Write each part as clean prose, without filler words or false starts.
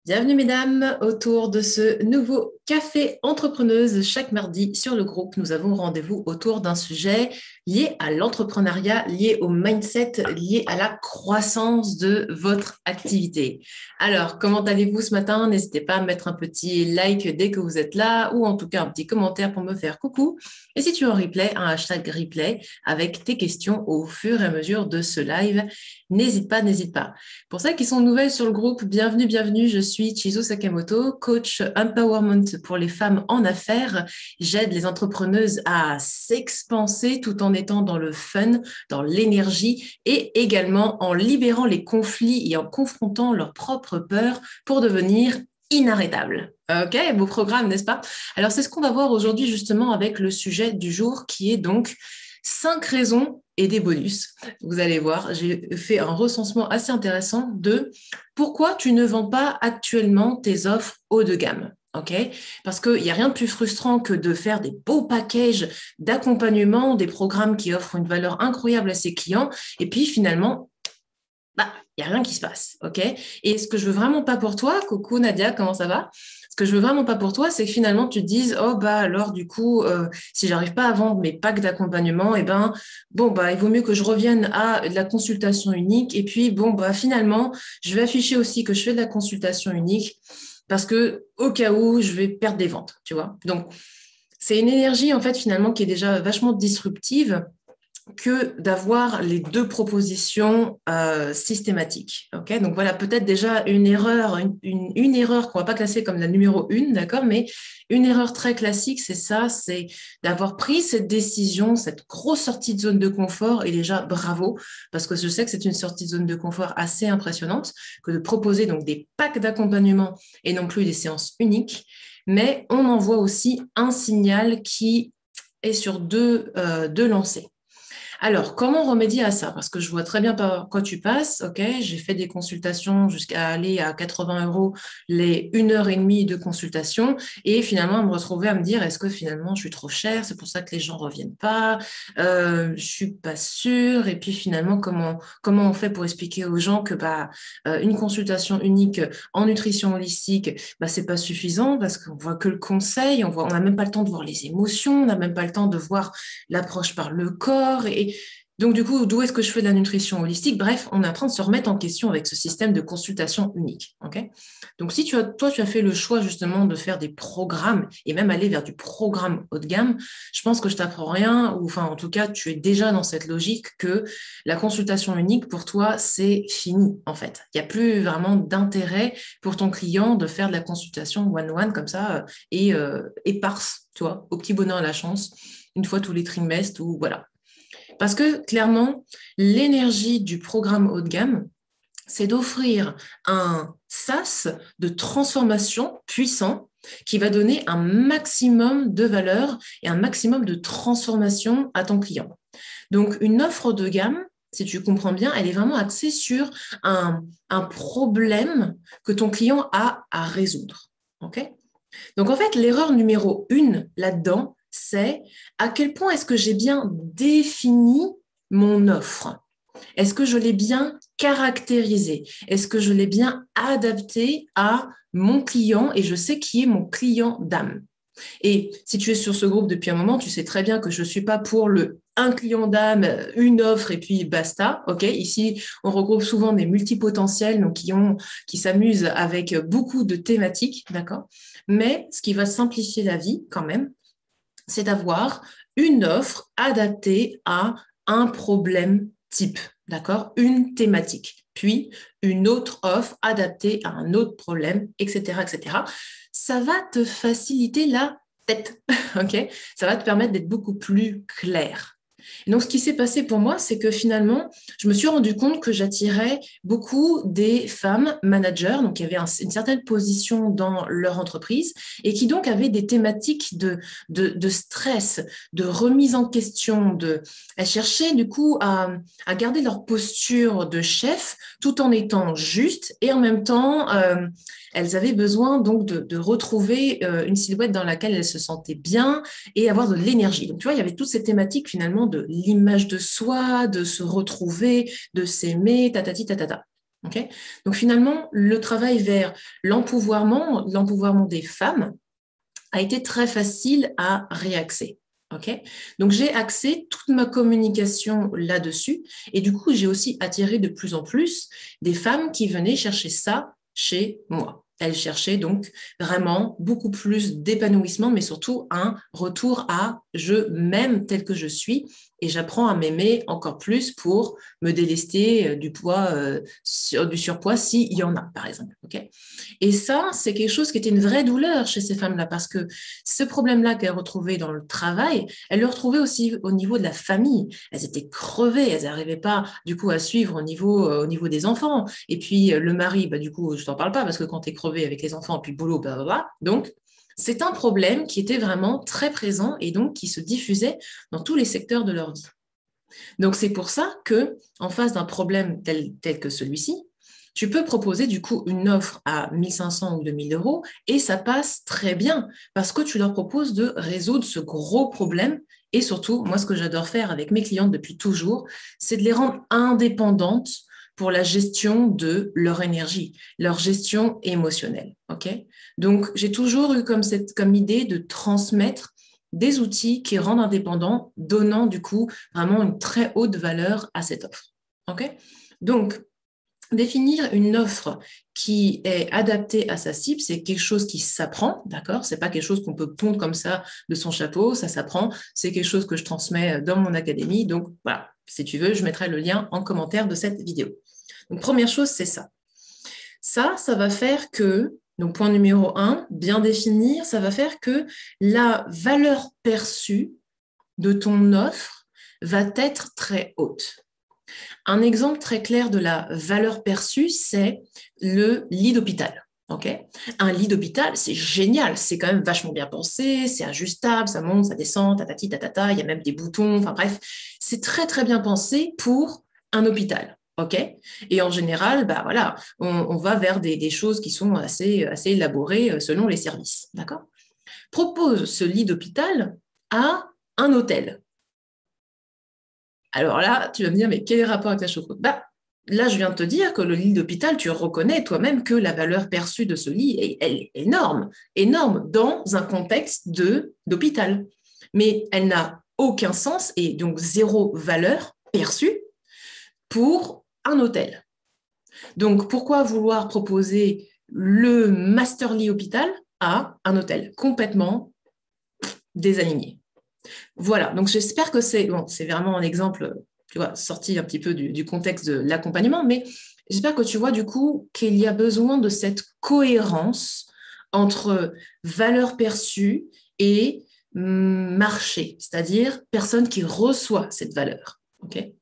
Bienvenue mesdames autour de ce nouveau café entrepreneuse. Chaque mardi sur le groupe, nous avons rendez-vous autour d'un sujet lié à l'entrepreneuriat, lié au mindset, lié à la croissance de votre activité. Alors, comment allez-vous ce matin? N'hésitez pas à mettre un petit like dès que vous êtes là ou en tout cas un petit commentaire pour me faire coucou. Et si tu es en replay, un hashtag replay avec tes questions au fur et à mesure de ce live. N'hésite pas, n'hésite pas. Pour celles qui sont nouvelles sur le groupe, bienvenue, bienvenue. Je suis Chizo Sakamoto, coach empowerment pour les femmes en affaires. J'aide les entrepreneuses à s'expanser tout en étant dans le fun, dans l'énergie et également en libérant les conflits et en confrontant leurs propres peurs pour devenir inarrêtables. Ok, beau programme, n'est-ce pas? Alors, c'est ce qu'on va voir aujourd'hui justement avec le sujet du jour qui est donc 5 raisons et des bonus. Vous allez voir, j'ai fait un recensement assez intéressant de pourquoi tu ne vends pas actuellement tes offres haut de gamme. Ok, parce qu'il n'y a rien de plus frustrant que de faire des beaux packages d'accompagnement, des programmes qui offrent une valeur incroyable à ses clients, et puis finalement, il n'y a rien qui se passe, ok? Et ce que je veux vraiment pas pour toi, coucou Nadia, comment ça va? Ce que je veux vraiment pas pour toi, c'est que finalement tu te dises, oh alors du coup, si j'arrive pas à vendre mes packs d'accompagnement, il vaut mieux que je revienne à de la consultation unique. Et puis finalement, je vais afficher aussi que je fais de la consultation unique parce que au cas où je vais perdre des ventes, tu vois? Donc c'est une énergie en fait finalement qui est déjà vachement disruptive que d'avoir les deux propositions systématiques. Okay, donc voilà, peut-être déjà une erreur, une erreur qu'on ne va pas classer comme la numéro 1, d'accord, mais une erreur très classique, c'est ça, c'est d'avoir pris cette décision, cette grosse sortie de zone de confort, et déjà bravo, parce que je sais que c'est une sortie de zone de confort assez impressionnante, que de proposer donc des packs d'accompagnement et non plus des séances uniques, mais on envoie aussi un signal qui est sur deux lancers. Alors, comment remédier à ça? Parce que je vois très bien par quoi tu passes. Ok, j'ai fait des consultations jusqu'à aller à 80 € les 1 heure et demie de consultation et finalement me retrouver à me dire est-ce que finalement je suis trop chère? C'est pour ça que les gens reviennent pas. Je suis pas sûre. Et puis finalement, comment on fait pour expliquer aux gens que une consultation unique en nutrition holistique, c'est pas suffisant parce qu'on voit que le conseil, on n'a même pas le temps de voir les émotions, on n'a même pas le temps de voir l'approche par le corps. Et donc, du coup, d'où est-ce que je fais de la nutrition holistique? Bref, on est en train de se remettre en question avec ce système de consultation unique. Okay, donc, si toi, tu as fait le choix justement de faire des programmes et même aller vers du programme haut de gamme, je pense que je t'apprends rien, ou enfin, en tout cas, tu es déjà dans cette logique que la consultation unique, pour toi, c'est fini, en fait. Il n'y a plus vraiment d'intérêt pour ton client de faire de la consultation one-one comme ça et éparse, tu vois, au petit bonheur à la chance, une fois tous les trimestres ou voilà. Parce que clairement, l'énergie du programme haut de gamme, c'est d'offrir un SaaS de transformation puissant qui va donner un maximum de valeur et un maximum de transformation à ton client. Donc, une offre haut de gamme, si tu comprends bien, elle est vraiment axée sur un problème que ton client a à résoudre. Okay, donc, en fait, l'erreur numéro 1 là-dedans, c'est à quel point est-ce que j'ai bien défini mon offre? Est-ce que je l'ai bien caractérisée? Est-ce que je l'ai bien adaptée à mon client et je sais qui est mon client d'âme? Et si tu es sur ce groupe depuis un moment, tu sais très bien que je ne suis pas pour le un client d'âme, une offre et puis basta. Ok, ici, on regroupe souvent des multipotentiels donc qui s'amusent avec beaucoup de thématiques, d'accord. Mais ce qui va simplifier la vie quand même, c'est d'avoir une offre adaptée à un problème type, d'accord, une thématique, puis une autre offre adaptée à un autre problème, etc., etc. Ça va te faciliter la tête, ok? Ça va te permettre d'être beaucoup plus clair. Et donc, ce qui s'est passé pour moi, c'est que finalement, je me suis rendu compte que j'attirais beaucoup des femmes managers, donc qui avaient une certaine position dans leur entreprise et qui donc avaient des thématiques de stress, de remise en question. Elles cherchaient du coup à garder leur posture de chef tout en étant juste et en même temps, elles avaient besoin donc de retrouver une silhouette dans laquelle elles se sentaient bien et avoir de l'énergie. Donc, tu vois, il y avait toutes ces thématiques finalement de l'image de soi, de se retrouver, de s'aimer, tatati tatata. Ok. Donc finalement, le travail vers l'empouvoirment des femmes a été très facile à réaxer. Okay. Donc, j'ai axé toute ma communication là-dessus. Et du coup, j'ai aussi attiré de plus en plus des femmes qui venaient chercher ça chez moi. Elles cherchaient donc vraiment beaucoup plus d'épanouissement, mais surtout un retour à je m'aime tel que je suis et j'apprends à m'aimer encore plus pour me délester du poids, du surpoids s'il y en a, par exemple. Okay. Et ça, c'est quelque chose qui était une vraie douleur chez ces femmes-là parce que ce problème-là qu'elles retrouvaient dans le travail, elles le retrouvaient aussi au niveau de la famille. Elles étaient crevées, elles n'arrivaient pas du coup à suivre au niveau des enfants. Et puis le mari, bah, du coup, je t'en parle pas parce que quand tu es crevé avec les enfants, puis boulot, blablabla. Donc, c'est un problème qui était vraiment très présent et donc qui se diffusait dans tous les secteurs de leur vie. Donc, c'est pour ça que, en face d'un problème tel que celui-ci, tu peux proposer du coup une offre à 1500 ou 2000 euros et ça passe très bien parce que tu leur proposes de résoudre ce gros problème. Et surtout, moi, ce que j'adore faire avec mes clientes depuis toujours, c'est de les rendre indépendantes pour la gestion de leur énergie, leur gestion émotionnelle. Okay. Donc, j'ai toujours eu comme idée de transmettre des outils qui rendent indépendants, donnant du coup vraiment une très haute valeur à cette offre. Okay. Donc, définir une offre qui est adaptée à sa cible, c'est quelque chose qui s'apprend, d'accord? C'est pas quelque chose qu'on peut pondre comme ça de son chapeau, ça s'apprend. C'est quelque chose que je transmets dans mon académie. Donc voilà, si tu veux, je mettrai le lien en commentaire de cette vidéo. Donc première chose, c'est ça. Ça va faire que, donc point numéro 1, bien définir, ça va faire que la valeur perçue de ton offre va être très haute. Un exemple très clair de la valeur perçue, c'est le lit d'hôpital. Okay. Un lit d'hôpital, c'est génial, c'est quand même vachement bien pensé, c'est ajustable, ça monte, ça descend, tatati, tatata, il y a même des boutons, enfin bref, c'est très très bien pensé pour un hôpital. Okay. Et en général, bah voilà, on va vers des choses qui sont assez élaborées selon les services. D'accord. Propose ce lit d'hôpital à un hôtel. Alors là, tu vas me dire, mais quel est le rapport avec la choucroute? Bah, là, je viens de te dire que le lit d'hôpital, tu reconnais toi-même que la valeur perçue de ce lit est énorme, énorme dans un contexte d'hôpital. Mais elle n'a aucun sens et donc zéro valeur perçue pour un hôtel. Donc, pourquoi vouloir proposer le master lit hôpital à un hôtel complètement désaligné? Voilà, donc j'espère que c'est vraiment un exemple, tu vois, sorti un petit peu du contexte de l'accompagnement, mais j'espère que tu vois du coup qu'il y a besoin de cette cohérence entre valeur perçue et marché, c'est-à-dire personne qui reçoit cette valeur. Okay.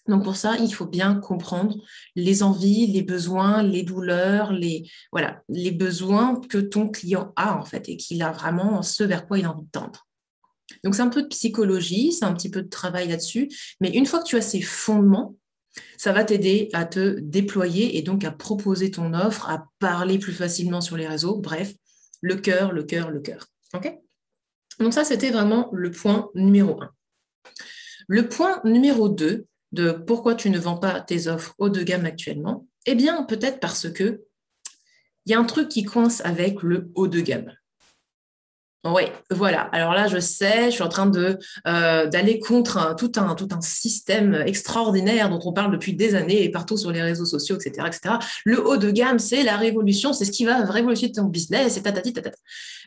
Donc pour ça, il faut bien comprendre les envies, les besoins, les douleurs, les besoins que ton client a en fait et qu'il a vraiment ce vers quoi il a envie de tendre. Donc, c'est un peu de psychologie, c'est un petit peu de travail là-dessus. Mais une fois que tu as ces fondements, ça va t'aider à te déployer et donc à proposer ton offre, à parler plus facilement sur les réseaux. Bref, le cœur, le cœur, le cœur. OK. Donc, ça, c'était vraiment le point numéro 1. Le point numéro 2 de pourquoi tu ne vends pas tes offres haut de gamme actuellement, eh bien, peut-être parce que il y a un truc qui coince avec le haut de gamme. Oui, voilà. Alors là, je sais, je suis en train d'aller contre tout un système extraordinaire dont on parle depuis des années et partout sur les réseaux sociaux, etc., etc. Le haut de gamme, c'est la révolution, c'est ce qui va révolutionner ton business, et tatati, tatata.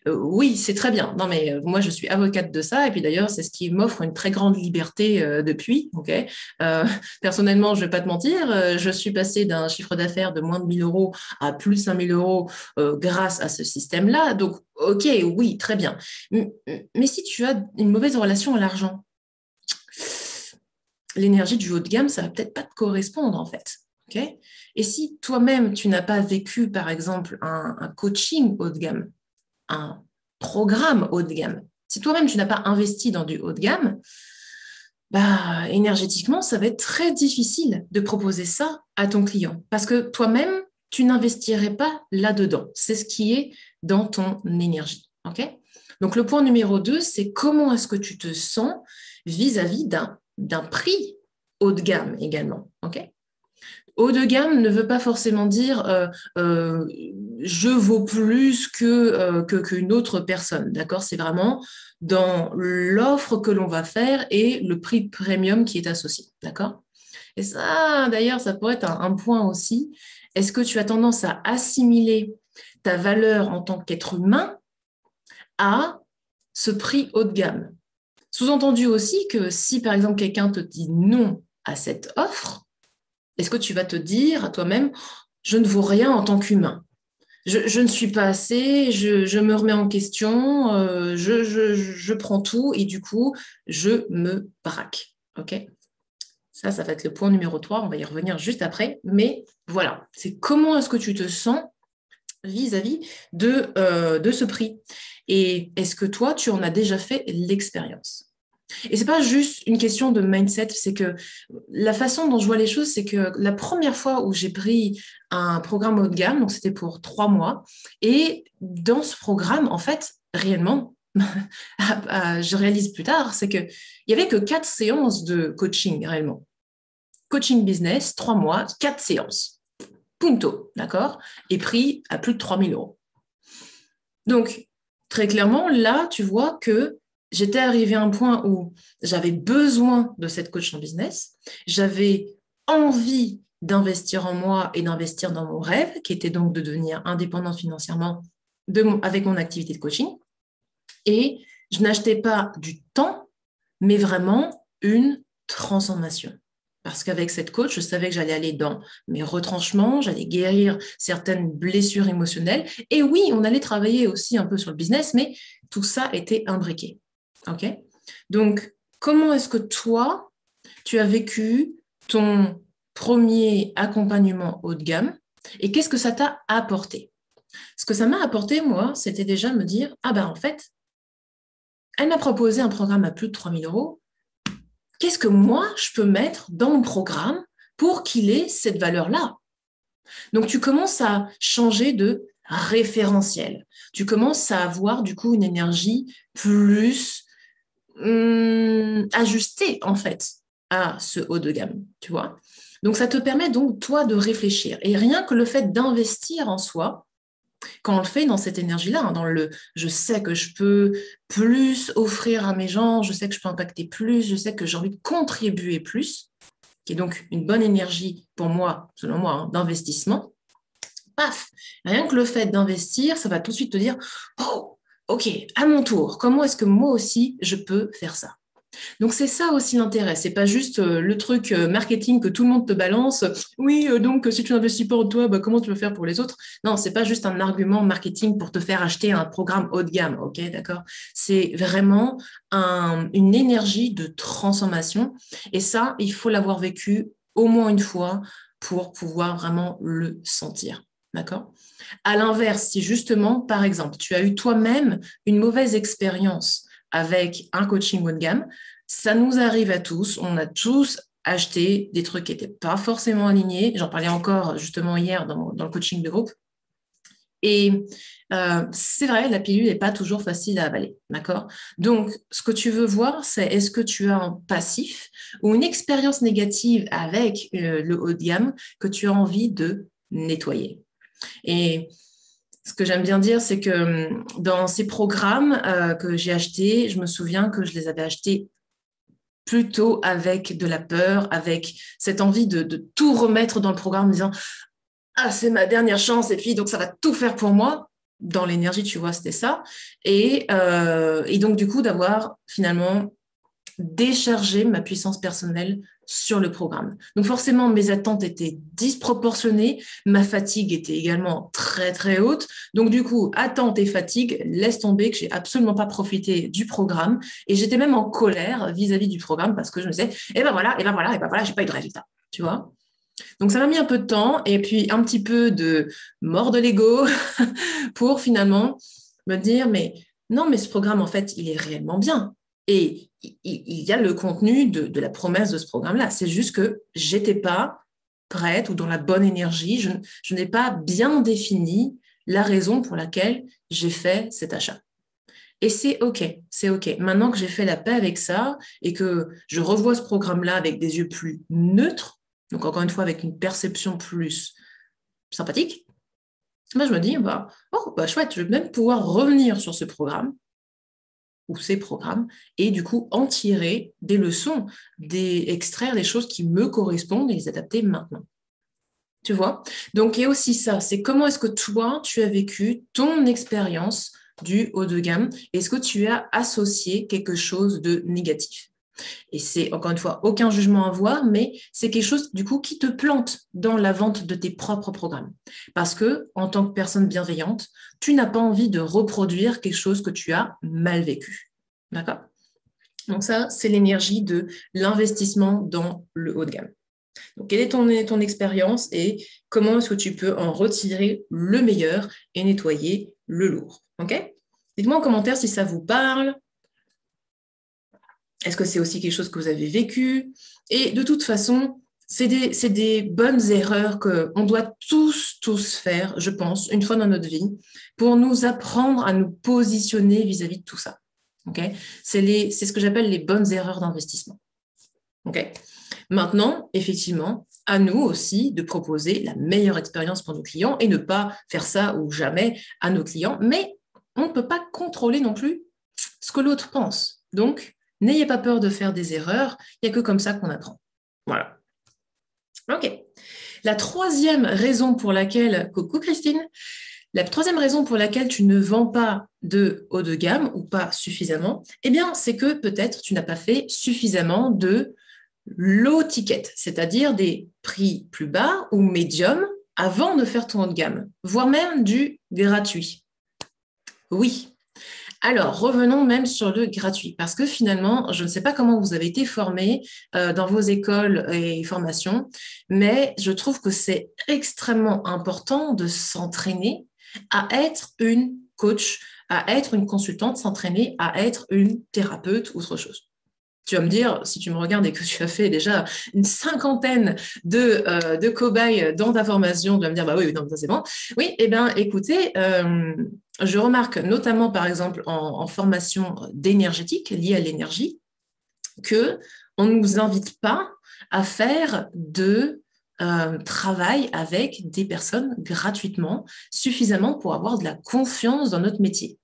Oui, c'est très bien. Non, mais moi, je suis avocate de ça. Et puis d'ailleurs, c'est ce qui m'offre une très grande liberté depuis. Okay. Personnellement, je ne vais pas te mentir, je suis passée d'un chiffre d'affaires de moins de 1000 euros à plus de 5000 euros grâce à ce système-là. Donc, OK, oui, très bien. Mais si tu as une mauvaise relation à l'argent, l'énergie du haut de gamme, ça va peut-être pas te correspondre en fait. Okay. Et si toi-même, tu n'as pas vécu, par exemple, un coaching haut de gamme, un programme haut de gamme, si toi-même, tu n'as pas investi dans du haut de gamme, bah, énergétiquement, ça va être très difficile de proposer ça à ton client parce que toi-même, tu n'investirais pas là-dedans. C'est ce qui est dans ton énergie. Okay. Donc, le point numéro 2, c'est comment est-ce que tu te sens vis-à-vis d'un prix haut de gamme également. Okay. Haut de gamme ne veut pas forcément dire euh, je vaux plus qu'une autre personne, d'accord? C'est vraiment dans l'offre que l'on va faire et le prix premium qui est associé, d'accord? Et ça, d'ailleurs, ça pourrait être un point aussi. Est-ce que tu as tendance à assimiler ta valeur en tant qu'être humain à ce prix haut de gamme? Sous-entendu aussi que si, par exemple, quelqu'un te dit non à cette offre, est-ce que tu vas te dire à toi-même, je ne vaux rien en tant qu'humain? Je ne suis pas assez, je me remets en question, je prends tout et du coup, je me braque. OK? Ça va être le point numéro 3. On va y revenir juste après. Mais voilà, c'est comment est-ce que tu te sens vis-à-vis de ce prix? Et est-ce que toi, tu en as déjà fait l'expérience? Et c'est pas juste une question de mindset, c'est que la façon dont je vois les choses, c'est que la première fois où j'ai pris un programme haut de gamme, donc c'était pour 3 mois, et dans ce programme, en fait, réellement, je réalise plus tard, c'est qu'il n'y avait que 4 séances de coaching réellement. Coaching business, 3 mois, 4 séances. Punto, d'accord? Et prix à plus de 3 000 euros. Donc, très clairement, là, tu vois que j'étais arrivée à un point où j'avais besoin de cette coach en business, j'avais envie d'investir en moi et d'investir dans mon rêve, qui était donc de devenir indépendante financièrement avec mon activité de coaching. Et je n'achetais pas du temps, mais vraiment une transformation. Parce qu'avec cette coach, je savais que j'allais aller dans mes retranchements, j'allais guérir certaines blessures émotionnelles. Et oui, on allait travailler aussi un peu sur le business, mais tout ça était imbriqué. OK? Donc, comment est-ce que toi, tu as vécu ton premier accompagnement haut de gamme et qu'est-ce que ça t'a apporté? Ce que ça m'a apporté, moi, c'était déjà me dire, ah ben en fait, elle m'a proposé un programme à plus de 3 000 euros. Qu'est-ce que moi, je peux mettre dans mon programme pour qu'il ait cette valeur-là? Donc, tu commences à changer de référentiel. Tu commences à avoir, du coup, une énergie plus ajustée, en fait, à ce haut de gamme, tu vois. Donc, ça te permet donc, toi, de réfléchir. Et rien que le fait d'investir en soi, quand on le fait dans cette énergie-là, dans le je sais que je peux plus offrir à mes gens, je sais que je peux impacter plus, je sais que j'ai envie de contribuer plus, qui est donc une bonne énergie pour moi, selon moi, d'investissement, paf, rien que le fait d'investir, ça va tout de suite te dire, oh, ok, à mon tour, comment est-ce que moi aussi je peux faire ça? Donc c'est ça aussi l'intérêt, c'est pas juste le truc marketing que tout le monde te balance. Oui, donc si tu n'investis pas en toi, bah, comment tu vas faire pour les autres? Non, c'est pas juste un argument marketing pour te faire acheter un programme haut de gamme, ok, d'accord? C'est vraiment une énergie de transformation et ça, il faut l'avoir vécu au moins une fois pour pouvoir vraiment le sentir, d'accord? À l'inverse, si justement, par exemple, tu as eu toi-même une mauvaise expérience avec un coaching haut de gamme, ça nous arrive à tous. On a tous acheté des trucs qui n'étaient pas forcément alignés. J'en parlais encore justement hier dans le coaching de groupe. Et c'est vrai, la pilule n'est pas toujours facile à avaler, d'accord? Donc, ce que tu veux voir, c'est est-ce que tu as un passif ou une expérience négative avec le haut de gamme que tu as envie de nettoyer. Et ce que j'aime bien dire, c'est que dans ces programmes que j'ai achetés, je me souviens que je les avais achetés plutôt avec de la peur, avec cette envie de tout remettre dans le programme en disant ah, c'est ma dernière chance et puis donc ça va tout faire pour moi. Dans l'énergie, tu vois, c'était ça. Et donc, du coup, d'avoir finalement déchargé ma puissance personnelle sur le programme. Donc forcément, mes attentes étaient disproportionnées, ma fatigue était également très très haute. Donc du coup, attente et fatigue, laisse tomber que j'ai absolument pas profité du programme et j'étais même en colère vis-à-vis du programme parce que je me disais, eh ben voilà, j'ai pas eu de résultat, tu vois. Donc ça m'a mis un peu de temps et puis un petit peu de mort de l'ego pour finalement me dire, mais non, mais ce programme, en fait, il est réellement bien. Et il y a le contenu de la promesse de ce programme-là. C'est juste que j'étais pas prête ou dans la bonne énergie. Je n'ai pas bien défini la raison pour laquelle j'ai fait cet achat. Et c'est OK, c'est OK. Maintenant que j'ai fait la paix avec ça et que je revois ce programme-là avec des yeux plus neutres, donc encore une fois avec une perception plus sympathique, ben, je me dis, chouette, je vais même pouvoir revenir sur ce programme ou ces programmes et du coup en tirer des leçons, extraire des choses qui me correspondent et les adapter maintenant. Tu vois? Donc, il y a aussi ça, c'est comment est-ce que toi, tu as vécu ton expérience du haut de gamme? Est-ce que tu as associé quelque chose de négatif? Et c'est, encore une fois, aucun jugement à avoir, mais c'est quelque chose, du coup, qui te plante dans la vente de tes propres programmes. Parce que, en tant que personne bienveillante, tu n'as pas envie de reproduire quelque chose que tu as mal vécu. D'accord? Donc ça, c'est l'énergie de l'investissement dans le haut de gamme. Donc, quelle est ton expérience et comment est-ce que tu peux en retirer le meilleur et nettoyer le lourd? Ok? Dites-moi en commentaire si ça vous parle. Est-ce que c'est aussi quelque chose que vous avez vécu? Et de toute façon, c'est des bonnes erreurs qu'on doit tous faire, je pense, une fois dans notre vie, pour nous apprendre à nous positionner vis-à-vis de tout ça. Okay? C'est ce que j'appelle les bonnes erreurs d'investissement. Okay? Maintenant, effectivement, à nous aussi de proposer la meilleure expérience pour nos clients et ne pas faire ça ou jamais à nos clients, mais on ne peut pas contrôler non plus ce que l'autre pense. Donc, n'ayez pas peur de faire des erreurs, il n'y a que comme ça qu'on apprend. Voilà. OK. La troisième raison pour laquelle, coucou Christine, la troisième raison pour laquelle tu ne vends pas de haut de gamme ou pas suffisamment, eh bien, c'est que peut-être tu n'as pas fait suffisamment de low ticket, c'est-à-dire des prix plus bas ou médium avant de faire ton haut de gamme, voire même du gratuit. Oui. Alors, revenons même sur le gratuit, parce que finalement, je ne sais pas comment vous avez été formés dans vos écoles et formations, mais je trouve que c'est extrêmement important de s'entraîner à être une coach, à être une consultante, s'entraîner à être une thérapeute ou autre chose. Tu vas me dire, si tu me regardes et que tu as fait déjà une cinquantaine de cobayes dans ta formation, tu vas me dire, bah oui, non, ça c'est bon. Oui, eh bien, écoutez, je remarque notamment, par exemple, en formation d'énergétique, liée à l'énergie, qu'on ne nous invite pas à faire de travail avec des personnes gratuitement, suffisamment pour avoir de la confiance dans notre métier.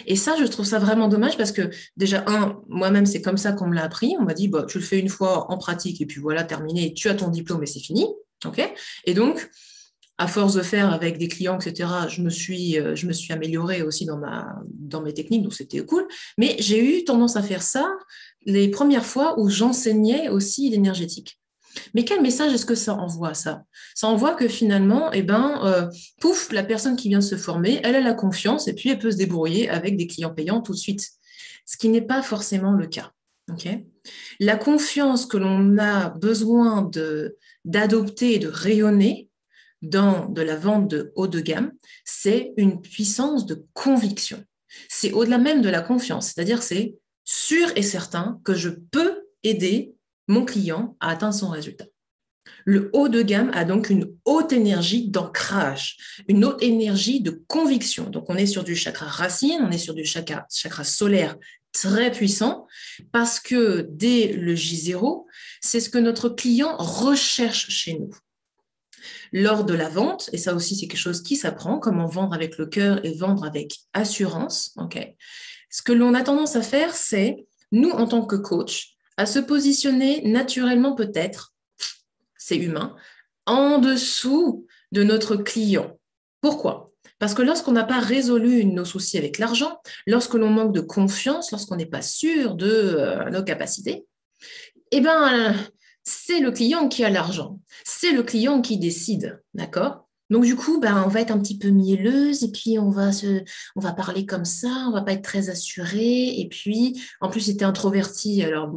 Et ça, je trouve ça vraiment dommage parce que déjà, moi-même, c'est comme ça qu'on me l'a appris. On m'a dit, bah, tu le fais une fois en pratique et puis voilà, terminé, tu as ton diplôme et c'est fini. Okay, et donc, à force de faire avec des clients, etc., je me suis améliorée aussi dans mes techniques, donc c'était cool. Mais j'ai eu tendance à faire ça les premières fois où j'enseignais aussi l'énergétique. Mais quel message est-ce que ça envoie, ça? Ça envoie que finalement, pouf, la personne qui vient de se former, elle a la confiance et puis elle peut se débrouiller avec des clients payants tout de suite. Ce qui n'est pas forcément le cas. Okay, la confiance que l'on a besoin d'adopter et de rayonner dans de la vente de haut de gamme, c'est une puissance de conviction. C'est au-delà même de la confiance, c'est-à-dire c'est sûr et certain que je peux aider mon client à atteindre son résultat. Le haut de gamme a donc une haute énergie d'ancrage, une haute énergie de conviction. Donc, on est sur du chakra racine, on est sur du chakra solaire très puissant parce que dès le J0, c'est ce que notre client recherche chez nous. Lors de la vente, et ça aussi c'est quelque chose qui s'apprend, comment vendre avec le cœur et vendre avec assurance, okay. Ce que l'on a tendance à faire, c'est, nous en tant que coach, à se positionner naturellement peut-être, c'est humain, en dessous de notre client. Pourquoi? Parce que lorsqu'on n'a pas résolu nos soucis avec l'argent, lorsque l'on manque de confiance, lorsqu'on n'est pas sûr de nos capacités, eh bien, c'est le client qui a l'argent. C'est le client qui décide, d'accord? Donc, du coup, on va être un petit peu mielleuse et puis on va parler comme ça, on va pas être très assuré. Et puis, en plus, j'étais introvertie, alors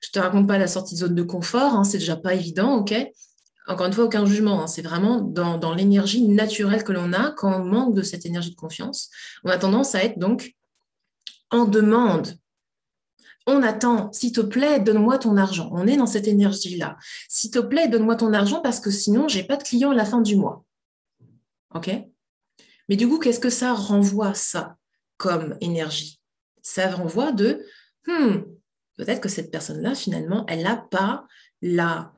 je te raconte pas la sortie de zone de confort, hein, c'est déjà pas évident, ok? Encore une fois, aucun jugement, hein, c'est vraiment dans l'énergie naturelle que l'on a quand on manque de cette énergie de confiance. On a tendance à être donc en demande. On attend, s'il te plaît, donne-moi ton argent. On est dans cette énergie-là. S'il te plaît, donne-moi ton argent parce que sinon, j'ai pas de clients à la fin du mois. OK? Mais du coup, qu'est-ce que ça renvoie, ça, comme énergie? Ça renvoie de, peut-être que cette personne-là, finalement, elle n'a pas la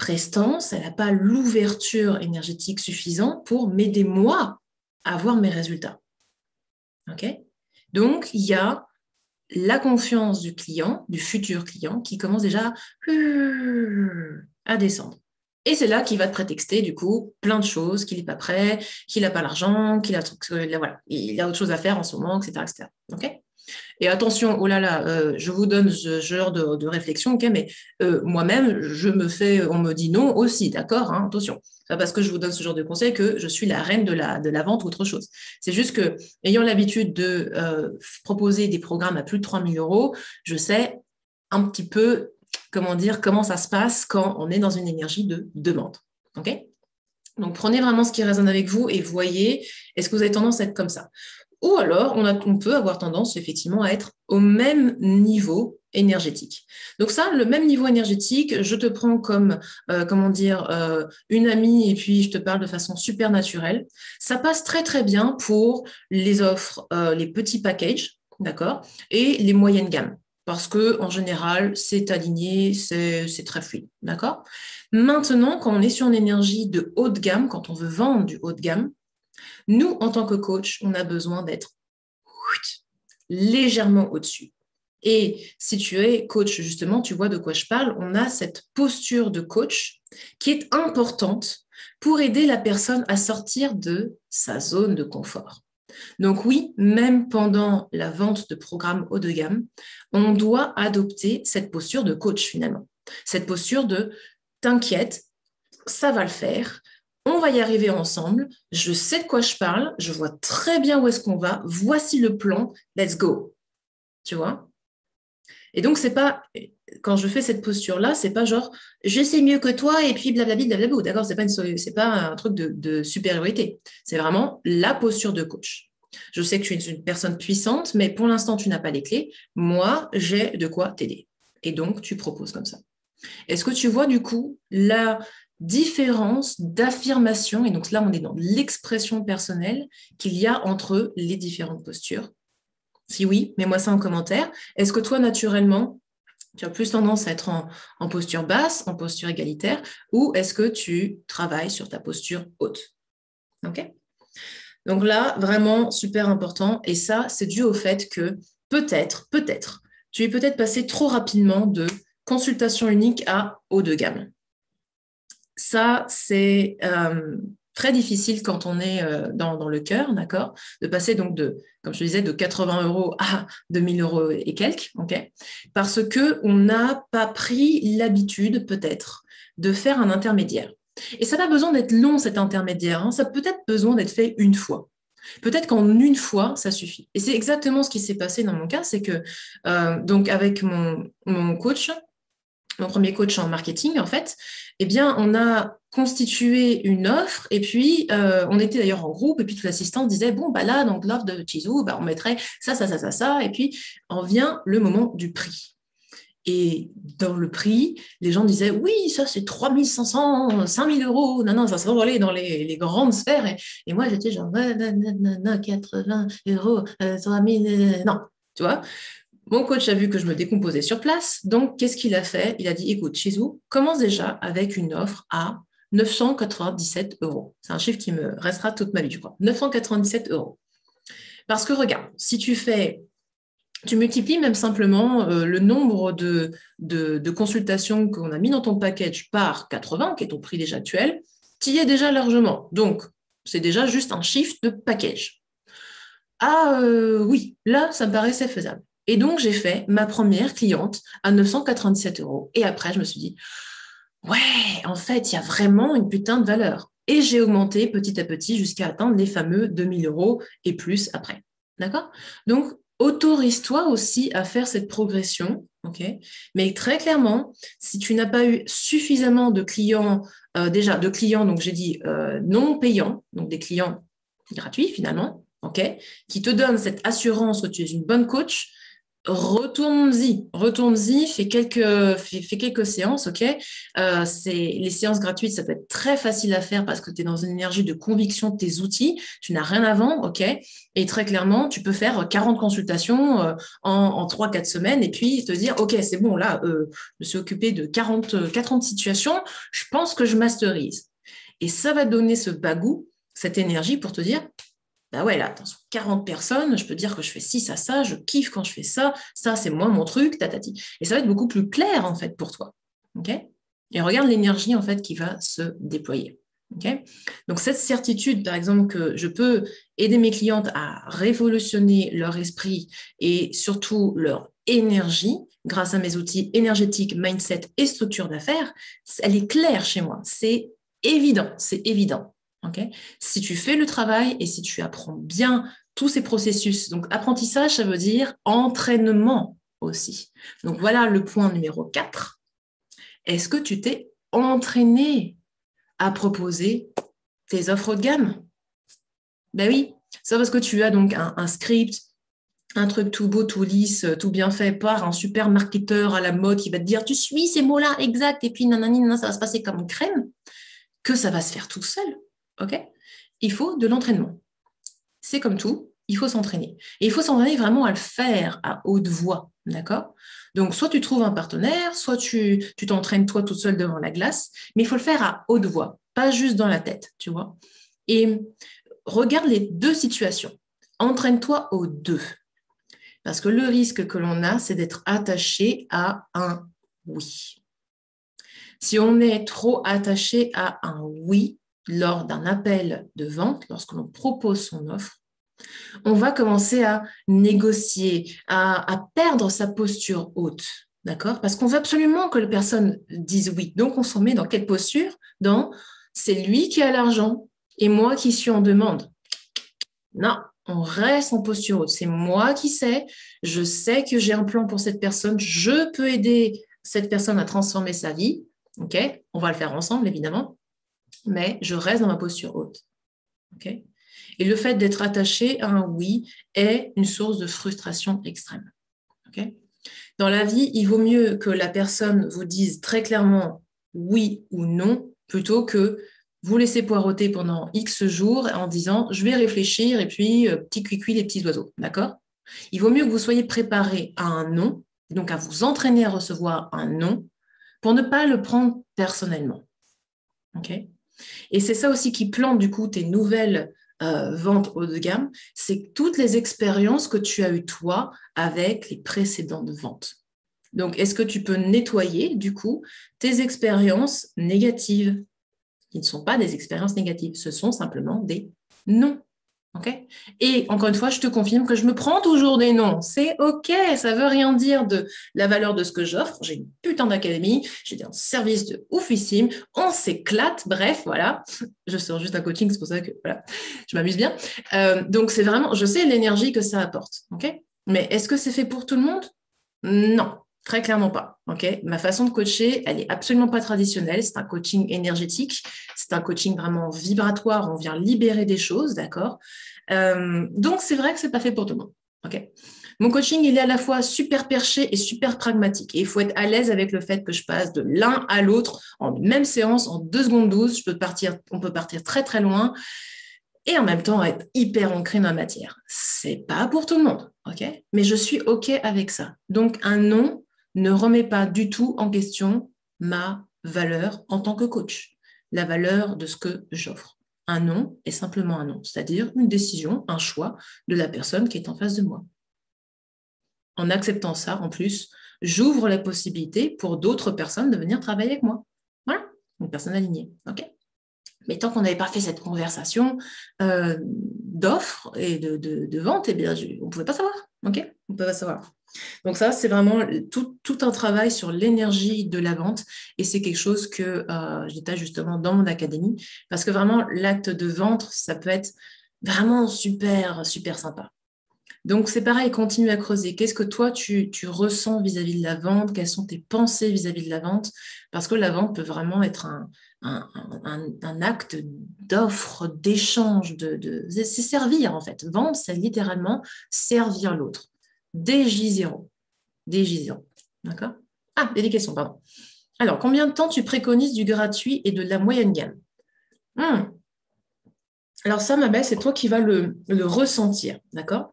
prestance, elle n'a pas l'ouverture énergétique suffisante pour m'aider moi à avoir mes résultats. OK? Donc, il y a la confiance du client, du futur client, qui commence déjà à descendre. Et c'est là qu'il va te prétexter, du coup, plein de choses, qu'il n'est pas prêt, qu'il n'a pas l'argent, voilà, il a autre chose à faire en ce moment, etc. etc. OK? Et attention, oh là là, je vous donne ce genre de réflexion, ok, mais moi-même, on me dit non aussi, d'accord, hein, attention. C'est pas parce que je vous donne ce genre de conseil que je suis la reine de la vente ou autre chose. C'est juste que, ayant l'habitude de proposer des programmes à plus de 3 000 euros, je sais un petit peu, comment ça se passe quand on est dans une énergie de demande. Ok? Donc, prenez vraiment ce qui résonne avec vous et voyez, est-ce que vous avez tendance à être comme ça? Ou alors, on peut avoir tendance effectivement à être au même niveau énergétique. Donc ça, le même niveau énergétique, je te prends comme, une amie et puis je te parle de façon super naturelle. Ça passe très très bien pour les offres, les petits packages, d'accord, et les moyennes gammes. Parce que en général, c'est aligné, c'est très fluide, d'accord? Maintenant, quand on est sur une énergie de haut de gamme, quand on veut vendre du haut de gamme, nous, en tant que coach, on a besoin d'être légèrement au-dessus. Et si tu es coach, justement, tu vois de quoi je parle, on a cette posture de coach qui est importante pour aider la personne à sortir de sa zone de confort. Donc oui, même pendant la vente de programmes haut de gamme, on doit adopter cette posture de coach finalement. Cette posture de t'inquiète, ça va le faire, on va y arriver ensemble, je sais de quoi je parle, je vois très bien où est-ce qu'on va, voici le plan, let's go. Tu vois? Et donc, c'est pas, quand je fais cette posture-là, c'est pas genre, je sais mieux que toi et puis blablabla, blablabla, d'accord? C'est pas un truc de supériorité. C'est vraiment la posture de coach. Je sais que tu es une personne puissante, mais pour l'instant, tu n'as pas les clés. Moi, j'ai de quoi t'aider. Et donc, tu proposes comme ça. Est-ce que tu vois du coup la différence d'affirmation, et donc là on est dans l'expression personnelle qu'il y a entre les différentes postures? Si oui, mets-moi ça en commentaire. Est-ce que toi naturellement, tu as plus tendance à être en posture basse, en posture égalitaire, ou est-ce que tu travailles sur ta posture haute? Ok. Donc là, vraiment super important, et ça, c'est dû au fait que peut-être, tu es peut-être passé trop rapidement de consultation unique à haut de gamme. Ça, c'est très difficile quand on est dans le cœur, d'accord, de passer donc comme je te disais, de 80 euros à 2000 euros et quelques, ok, parce qu'on n'a pas pris l'habitude, peut-être, de faire un intermédiaire. Et ça n'a pas besoin d'être long, cet intermédiaire, hein. Ça peut être besoin d'être fait une fois. Peut-être qu'en une fois, ça suffit. Et c'est exactement ce qui s'est passé dans mon cas, c'est que, donc avec mon coach, mon premier coach en marketing, en fait, eh bien, on a constitué une offre et puis on était d'ailleurs en groupe et puis tout l'assistant disait, bon, bah là, donc l'offre de Chizou, bah, on mettrait ça et puis en vient le moment du prix. Et dans le prix, les gens disaient, oui, ça c'est 3 500, 5 000 euros, non, ça s'envolait dans les grandes sphères. Et moi, j'étais genre, 80 euros, 3 000, non, tu vois. Mon coach a vu que je me décomposais sur place, donc qu'est-ce qu'il a fait? Il a dit, écoute, Chizou, commence déjà avec une offre à 997 euros. C'est un chiffre qui me restera toute ma vie, je crois. 997 euros. Parce que regarde, si tu multiplies même simplement le nombre de consultations qu'on a mis dans ton package par 80, qui est ton prix déjà actuel, tu y es déjà largement. Donc, c'est déjà juste un chiffre de package. Ah oui, là, ça me paraissait faisable. Et donc, j'ai fait ma première cliente à 997 euros. Et après, je me suis dit, ouais, en fait, il y a vraiment une putain de valeur. Et j'ai augmenté petit à petit jusqu'à atteindre les fameux 2000 euros et plus après. D'accord? Donc, autorise-toi aussi à faire cette progression. Ok. Mais très clairement, si tu n'as pas eu suffisamment de clients, donc j'ai dit non payants, donc des clients gratuits finalement, ok, qui te donnent cette assurance que tu es une bonne coach, Retourne-y, fais quelques séances, ok? Les séances gratuites, ça peut être très facile à faire parce que tu es dans une énergie de conviction de tes outils, tu n'as rien à vendre, ok? Et très clairement, tu peux faire 40 consultations en 3-4 semaines et puis te dire, ok, c'est bon, là, je me suis occupé de 40 situations, je pense que je masterise. Et ça va te donner ce bagou, cette énergie pour te dire, bah ouais, là, attention, 40 personnes, je peux dire que je fais ci, ça, je kiffe quand je fais ça, c'est moi mon truc, tatati. Et ça va être beaucoup plus clair, en fait, pour toi. OK? Et regarde l'énergie, en fait, qui va se déployer. OK? Donc, cette certitude, par exemple, que je peux aider mes clientes à révolutionner leur esprit et surtout leur énergie grâce à mes outils énergétiques, mindset et structure d'affaires, elle est claire chez moi. C'est évident, c'est évident. Okay. Si tu fais le travail et si tu apprends bien tous ces processus, donc apprentissage, ça veut dire entraînement aussi. Donc voilà le point numéro 4. Est-ce que tu t'es entraîné à proposer tes offres haut de gamme? Ben oui, c'est parce que tu as donc un script, un truc tout beau, tout lisse, tout bien fait par un super marketeur à la mode qui va te dire tu suis ces mots-là exact et puis nanani, nanana, ça va se passer comme une crème, que ça va se faire tout seul. Ok? Il faut de l'entraînement. C'est comme tout, il faut s'entraîner. Et il faut s'entraîner vraiment à le faire à haute voix, d'accord? Donc, soit tu trouves un partenaire, soit tu t'entraînes toi toute seule devant la glace, mais il faut le faire à haute voix, pas juste dans la tête, tu vois? Et regarde les deux situations. Entraîne-toi aux deux. Parce que le risque que l'on a, c'est d'être attaché à un oui. Si on est trop attaché à un oui lors d'un appel de vente, lorsque l'on propose son offre, on va commencer à négocier, à perdre sa posture haute. D'accord? Parce qu'on veut absolument que la personne dise oui. Donc, on s'en met dans quelle posture? Dans c'est lui qui a l'argent et moi qui suis en demande. Non, on reste en posture haute. C'est moi qui sais, je sais que j'ai un plan pour cette personne, je peux aider cette personne à transformer sa vie. OK? On va le faire ensemble, évidemment, mais je reste dans ma posture haute. OK? Et le fait d'être attaché à un oui est une source de frustration extrême. Okay? Dans la vie, il vaut mieux que la personne vous dise très clairement oui ou non, plutôt que vous laisser poireauter pendant X jours en disant je vais réfléchir et puis petit cuicui les petits oiseaux. D'accord? Il vaut mieux que vous soyez préparé à un non, donc à vous entraîner à recevoir un non, pour ne pas le prendre personnellement. Okay? Et c'est ça aussi qui plante du coup tes nouvelles ventes haut de gamme, c'est toutes les expériences que tu as eues toi avec les précédentes ventes. Donc, est-ce que tu peux nettoyer du coup tes expériences négatives, qui ne sont pas des expériences négatives, ce sont simplement des non. Okay? Et encore une fois, je te confirme que je me prends toujours des noms. C'est OK, ça veut rien dire de la valeur de ce que j'offre. J'ai une putain d'académie, j'ai un service de oufissime, on s'éclate, bref, voilà. Je sors juste un coaching, c'est pour ça que voilà, je m'amuse bien. Donc, c'est vraiment, je sais l'énergie que ça apporte. OK? Mais est-ce que c'est fait pour tout le monde? Non. Très clairement pas. Okay. Ma façon de coacher, elle est absolument pas traditionnelle. C'est un coaching énergétique. C'est un coaching vraiment vibratoire. On vient libérer des choses, d'accord. Donc, c'est vrai que c'est pas fait pour tout le monde. Okay. Mon coaching, il est à la fois super perché et super pragmatique. Et il faut être à l'aise avec le fait que je passe de l'un à l'autre en même séance, en 2 secondes 12. On peut partir très, très loin et en même temps être hyper ancré dans la matière. C'est pas pour tout le monde, ok? Mais je suis ok avec ça. Donc, un non ne remet pas du tout en question ma valeur en tant que coach, la valeur de ce que j'offre. Un non est simplement un non, c'est-à-dire une décision, un choix de la personne qui est en face de moi. En acceptant ça, en plus, j'ouvre la possibilité pour d'autres personnes de venir travailler avec moi. Voilà, une personne alignée. OK? Mais tant qu'on n'avait pas fait cette conversation d'offres et de vente, eh bien, on ne pouvait pas savoir. OK? On ne peut pas savoir. Donc ça, c'est vraiment tout un travail sur l'énergie de la vente et c'est quelque chose que je détaille justement dans mon académie parce que vraiment, l'acte de vente, ça peut être vraiment super, super sympa. Donc c'est pareil, continue à creuser. Qu'est-ce que toi, tu ressens vis-à-vis de la vente? Quelles sont tes pensées vis-à-vis de la vente? Parce que la vente peut vraiment être un acte d'offre, d'échange, c'est servir en fait. Vendre, c'est littéralement servir l'autre. Dès J0. des gisants. D'accord? Ah, il y a des questions, pardon. Alors, combien de temps tu préconises du gratuit et de la moyenne gamme? Alors ça, ma belle, c'est toi qui vas le ressentir, d'accord?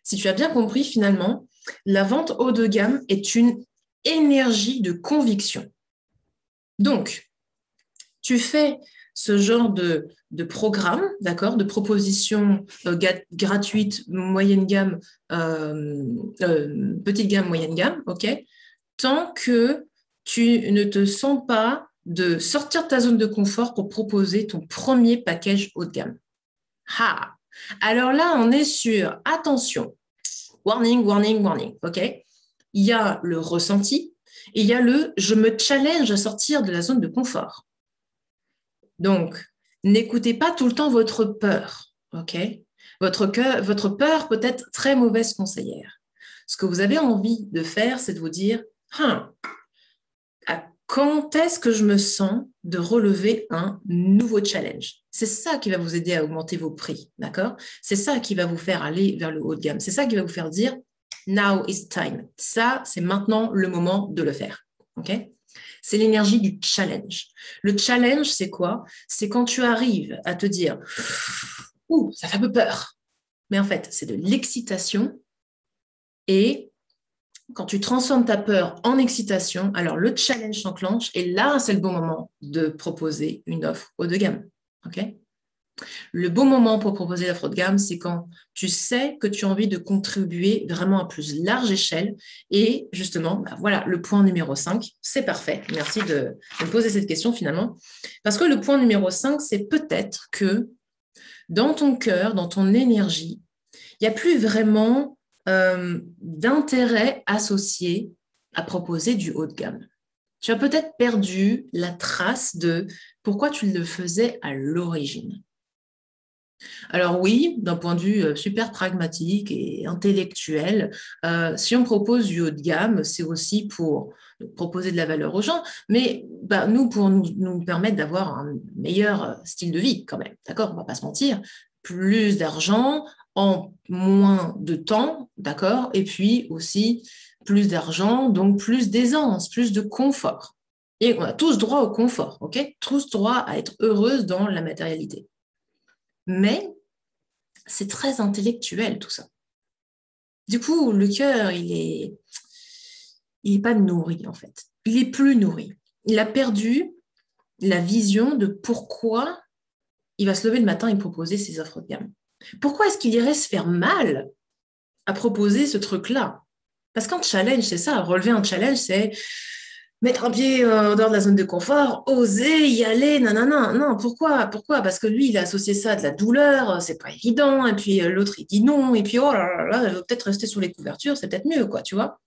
Si tu as bien compris, finalement, la vente haut de gamme est une énergie de conviction. Donc, tu fais ce genre de programme, d'accord, de propositions gratuites, moyenne gamme, petite gamme, moyenne gamme, ok, tant que tu ne te sens pas de sortir de ta zone de confort pour proposer ton premier package haut de gamme. Ah, alors là, on est sur, attention, warning, warning, warning, ok? Il y a le ressenti et il y a le je me challenge à sortir de la zone de confort. Donc, n'écoutez pas tout le temps votre peur, ok? Votre peur peut être très mauvaise conseillère. Ce que vous avez envie de faire, c'est de vous dire, quand est-ce que je me sens de relever un nouveau challenge? C'est ça qui va vous aider à augmenter vos prix, d'accord? C'est ça qui va vous faire aller vers le haut de gamme. C'est ça qui va vous faire dire, now is time. Ça, c'est maintenant le moment de le faire, ok? C'est l'énergie du challenge. Le challenge, c'est quoi? C'est quand tu arrives à te dire, ouh, ça fait un peu peur. Mais en fait, c'est de l'excitation et quand tu transformes ta peur en excitation, alors le challenge s'enclenche et là, c'est le bon moment de proposer une offre haut de gamme. Okay? Le bon moment pour proposer l'offre haut de gamme, c'est quand tu sais que tu as envie de contribuer vraiment à plus large échelle. Et justement, voilà, le point numéro 5, c'est parfait. Merci de me poser cette question finalement. Parce que le point numéro 5, c'est peut-être que dans ton cœur, dans ton énergie, il n'y a plus vraiment d'intérêt associé à proposer du haut de gamme. Tu as peut-être perdu la trace de pourquoi tu le faisais à l'origine. Alors oui, d'un point de vue super pragmatique et intellectuel, si on propose du haut de gamme, c'est aussi pour proposer de la valeur aux gens, mais nous, pour nous permettre d'avoir un meilleur style de vie quand même, d'accord? On ne va pas se mentir, plus d'argent en moins de temps, d'accord? Et puis aussi plus d'argent, donc plus d'aisance, plus de confort. Et on a tous droit au confort, ok? Tous droit à être heureuse dans la matérialité. Mais c'est très intellectuel tout ça. Du coup, le cœur, il est pas nourri en fait. Il est plus nourri. Il a perdu la vision de pourquoi il va se lever le matin et proposer ses offres de gamme. Pourquoi est-ce qu'il irait se faire mal à proposer ce truc-là? Parce qu'un challenge, c'est ça. Relever un challenge, c'est mettre un pied en dehors de la zone de confort, oser y aller, nanana. Non, pourquoi? Parce que lui, il a associé ça à de la douleur, c'est pas évident, et puis l'autre, il dit non, et puis oh là là, il va peut-être rester sous les couvertures, c'est peut-être mieux, quoi, tu vois.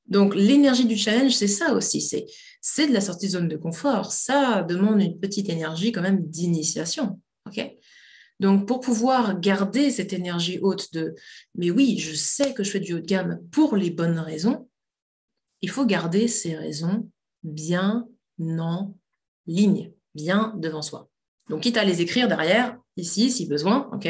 Donc, l'énergie du challenge, c'est ça aussi, c'est de la sortie de zone de confort. Ça demande une petite énergie quand même d'initiation, ok? Donc, pour pouvoir garder cette énergie haute de « mais oui, je sais que je fais du haut de gamme pour les bonnes raisons », il faut garder ces raisons bien en ligne, bien devant soi. Donc, quitte à les écrire derrière, ici, si besoin, ok?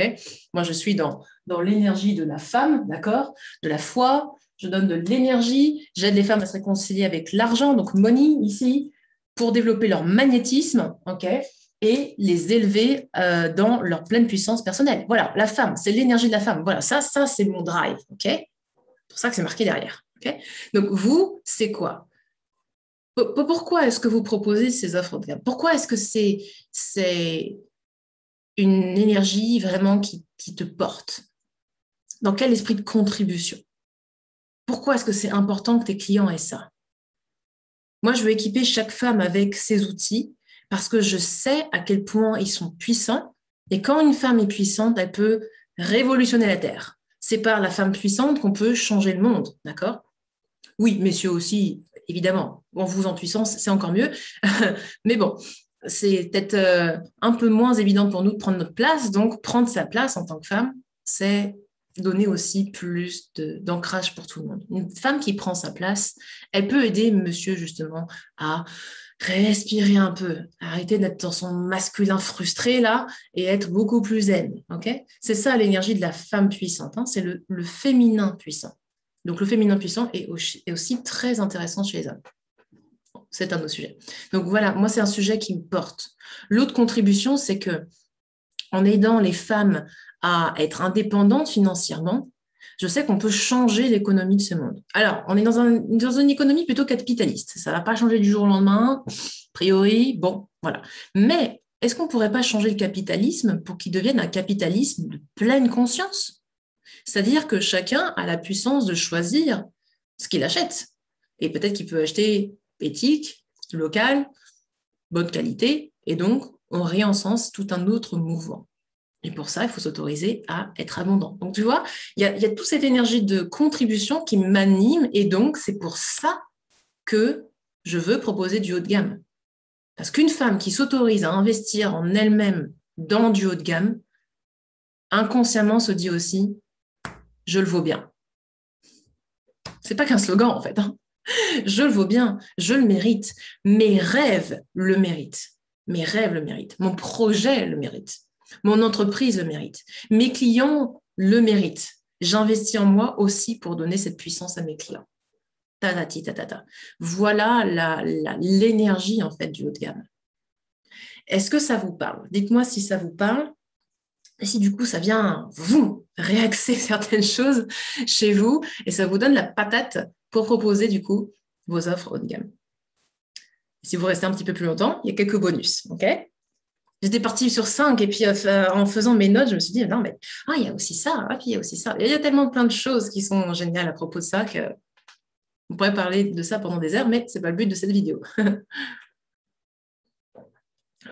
Moi, je suis dans l'énergie de la femme, d'accord? De la foi, je donne de l'énergie, j'aide les femmes à se réconcilier avec l'argent, donc money, ici, pour développer leur magnétisme, ok? Et les élever dans leur pleine puissance personnelle. Voilà, la femme, c'est l'énergie de la femme. Voilà, ça c'est mon drive, ok? C'est pour ça que c'est marqué derrière, ok? Donc, vous, c'est quoi? Pourquoi est-ce que vous proposez ces offres de gamme? Pourquoi est-ce que c'est une énergie vraiment qui te porte? Dans quel esprit de contribution? Pourquoi est-ce que c'est important que tes clients aient ça? Moi, je veux équiper chaque femme avec ces outils parce que je sais à quel point ils sont puissants. Et quand une femme est puissante, elle peut révolutionner la Terre. C'est par la femme puissante qu'on peut changer le monde, d'accord? Oui, messieurs aussi, évidemment. En vous en puissance, c'est encore mieux. Mais bon, c'est peut-être un peu moins évident pour nous de prendre notre place. Donc, prendre sa place en tant que femme, c'est donner aussi plus d'ancrage pour tout le monde. Une femme qui prend sa place, elle peut aider monsieur justement à respirer un peu, arrêter d'être dans son masculin frustré là et être beaucoup plus zen. Okay, c'est ça l'énergie de la femme puissante, hein, c'est le féminin puissant. Donc, le féminin puissant est aussi très intéressant chez les hommes. C'est un autre sujet. Donc, voilà, moi, c'est un sujet qui me porte. L'autre contribution, c'est que en aidant les femmes à être indépendantes financièrement, je sais qu'on peut changer l'économie de ce monde. Alors, on est dans une économie plutôt capitaliste. Ça ne va pas changer du jour au lendemain, a priori, bon, voilà. Mais est-ce qu'on ne pourrait pas changer le capitalisme pour qu'il devienne un capitalisme de pleine conscience? C'est-à-dire que chacun a la puissance de choisir ce qu'il achète. Et peut-être qu'il peut acheter éthique, local, bonne qualité, et donc on réencense tout un autre mouvement. Et pour ça, il faut s'autoriser à être abondant. Donc, tu vois, il y a toute cette énergie de contribution qui m'anime, et donc c'est pour ça que je veux proposer du haut de gamme. Parce qu'une femme qui s'autorise à investir en elle-même dans du haut de gamme, inconsciemment se dit aussi « je le vaux bien ». C'est pas qu'un slogan, en fait. Hein. Je le vaux bien, je le mérite. Mes rêves le méritent. Mes rêves le méritent. Mon projet le mérite. Mon entreprise le mérite. Mes clients le méritent. J'investis en moi aussi pour donner cette puissance à mes clients. Tatati, tatata. Voilà l'énergie, en fait, du haut de gamme. Est-ce que ça vous parle? Dites-moi si ça vous parle. Et si du coup, ça vient vous réaxer certaines choses chez vous et ça vous donne la patate pour proposer du coup vos offres haut de gamme. Si vous restez un petit peu plus longtemps, il y a quelques bonus. Ok? J'étais partie sur 5 et puis en faisant mes notes, je me suis dit, non, mais il y a aussi ça, puis il y a aussi ça. Il y a tellement plein de choses qui sont géniales à propos de ça que on pourrait parler de ça pendant des heures, mais ce n'est pas le but de cette vidéo.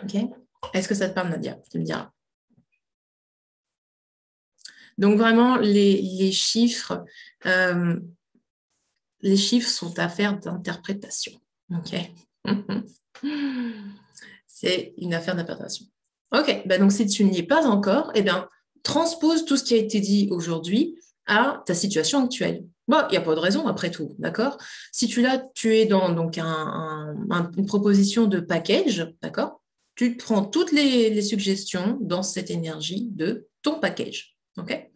Ok? Est-ce que ça te parle, Nadia? Tu me diras. Donc, vraiment, les chiffres sont affaire d'interprétation. Ok? C'est une affaire d'interprétation. Ok, donc si tu n'y es pas encore, transpose tout ce qui a été dit aujourd'hui à ta situation actuelle. Bon, il n'y a pas de raison après tout, d'accord? Si tu es dans donc une proposition de package, d'accord? Tu prends toutes les suggestions dans cette énergie de ton package, ok?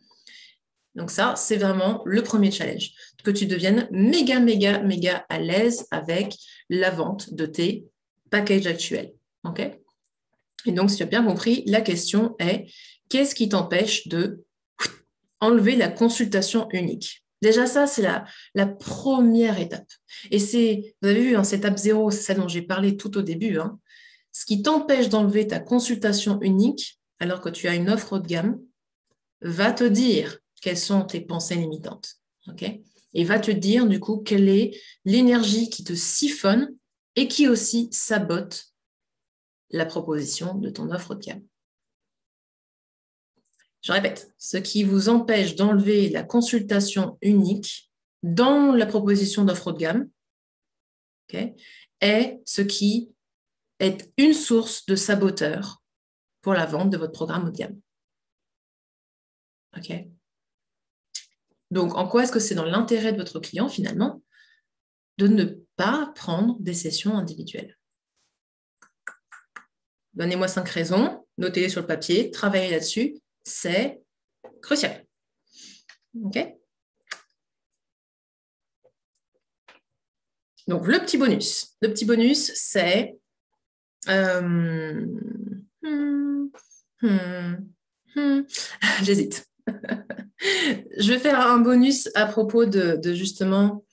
Donc ça, c'est vraiment le premier challenge, que tu deviennes méga, méga, méga à l'aise avec la vente de tes packages actuels. Okay? Et donc, si tu as bien compris, la question est, qu'est-ce qui t'empêche de enlever la consultation unique? Déjà, ça, c'est la première étape. Et vous avez vu, cette étape 0, c'est celle dont j'ai parlé tout au début. Hein. Ce qui t'empêche d'enlever ta consultation unique, alors que tu as une offre haut de gamme, va te dire quelles sont tes pensées limitantes. Okay? Et va te dire, du coup, quelle est l'énergie qui te siphonne et qui aussi sabote la proposition de ton offre haut de gamme. Je répète, ce qui vous empêche d'enlever la consultation unique dans la proposition d'offre haut de gamme okay, est ce qui est une source de saboteur pour la vente de votre programme haut de gamme. Ok. Donc, en quoi est-ce que c'est dans l'intérêt de votre client, finalement, de ne pas prendre des sessions individuelles? Donnez-moi 5 raisons, notez-les sur le papier, travaillez là-dessus, c'est crucial. OK? Donc, le petit bonus. Le petit bonus, c'est... J'hésite. Je vais faire un bonus à propos de justement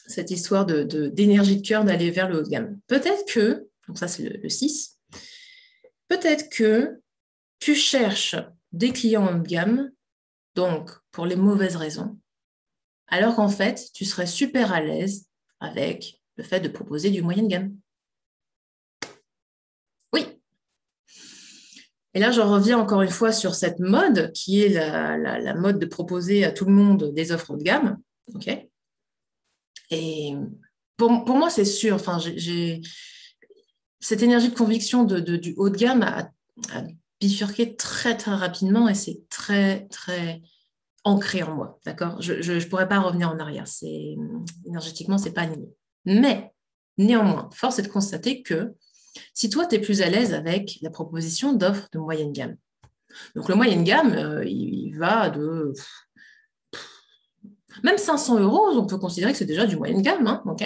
cette histoire d'énergie de cœur d'aller vers le haut de gamme. Peut-être que, donc ça c'est le 6, peut-être que tu cherches des clients haut de gamme, donc pour les mauvaises raisons, alors qu'en fait, tu serais super à l'aise avec le fait de proposer du moyen de gamme. Oui. Et là, j'en reviens encore une fois sur cette mode qui est la mode de proposer à tout le monde des offres haut de gamme. Ok. Et pour moi, c'est sûr. Enfin, j'ai cette énergie de conviction du haut de gamme a bifurqué très, très rapidement et c'est très, très ancré en moi. D'accord? Je ne pourrais pas revenir en arrière. Énergétiquement, ce n'est pas aligné. Mais néanmoins, force est de constater que si toi, tu es plus à l'aise avec la proposition d'offres de moyenne gamme, donc le moyenne gamme, il va de Même 500 euros, on peut considérer que c'est déjà du moyenne gamme, hein, ok.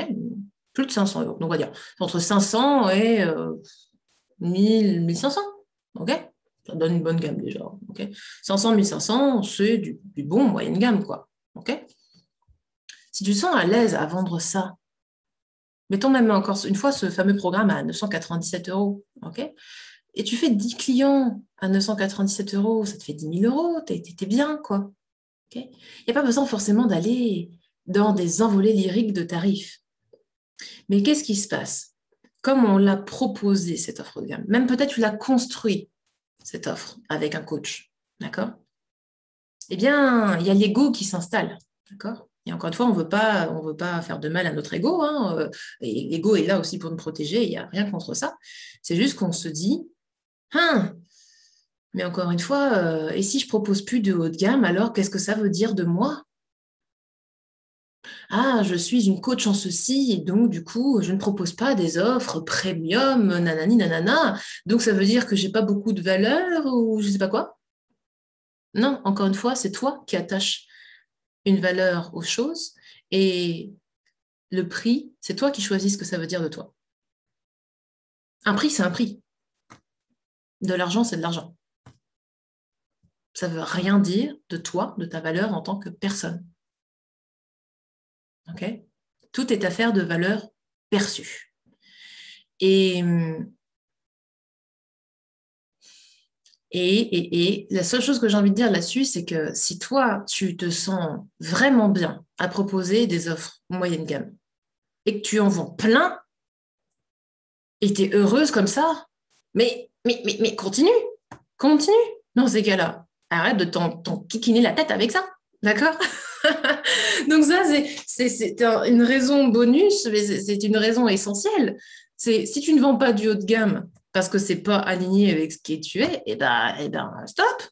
Plus de 500 euros. Donc, on va dire entre 500 et 1000, 1500. Ok. Ça donne une bonne gamme déjà. Ok. 500, 1500, c'est du bon moyenne gamme, quoi. Ok. Si tu te sens à l'aise à vendre ça, mettons même encore une fois ce fameux programme à 997 euros. Ok. Et tu fais 10 clients à 997 euros, ça te fait 10 000 euros, t'es bien, quoi. Okay. Il n'y a pas besoin forcément d'aller dans des envolées lyriques de tarifs. Mais qu'est-ce qui se passe? Comme on l'a proposé, cette offre de gamme, même peut-être tu l'as construit, cette offre, avec un coach, d'accord? Eh bien, il y a l'ego qui s'installe, d'accord? Et encore une fois, on veut pas faire de mal à notre ego, hein, et l'ego est là aussi pour nous protéger, il n'y a rien contre ça. C'est juste qu'on se dit, hein, mais encore une fois, et si je propose plus de haut de gamme, alors qu'est-ce que ça veut dire de moi? Ah, je suis une coach en ceci, et donc du coup, je ne propose pas des offres premium, nanani, nanana. Donc ça veut dire que j'ai pas beaucoup de valeur ou je sais pas quoi. Non, encore une fois, c'est toi qui attaches une valeur aux choses et le prix, c'est toi qui choisis ce que ça veut dire de toi. Un prix, c'est un prix. De l'argent, c'est de l'argent. Ça veut rien dire de toi, de ta valeur en tant que personne. Ok? Tout est affaire de valeur perçue. Et Et la seule chose que j'ai envie de dire là-dessus, c'est que si toi, tu te sens vraiment bien à proposer des offres moyenne gamme et que tu en vends plein et tu es heureuse comme ça, mais continue, continue dans ces cas-là. Arrête de t'en kikiner la tête avec ça, d'accord? Donc ça, c'est une raison bonus, mais c'est une raison essentielle. C'est si tu ne vends pas du haut de gamme parce que c'est pas aligné avec ce qui tu es, et ben stop,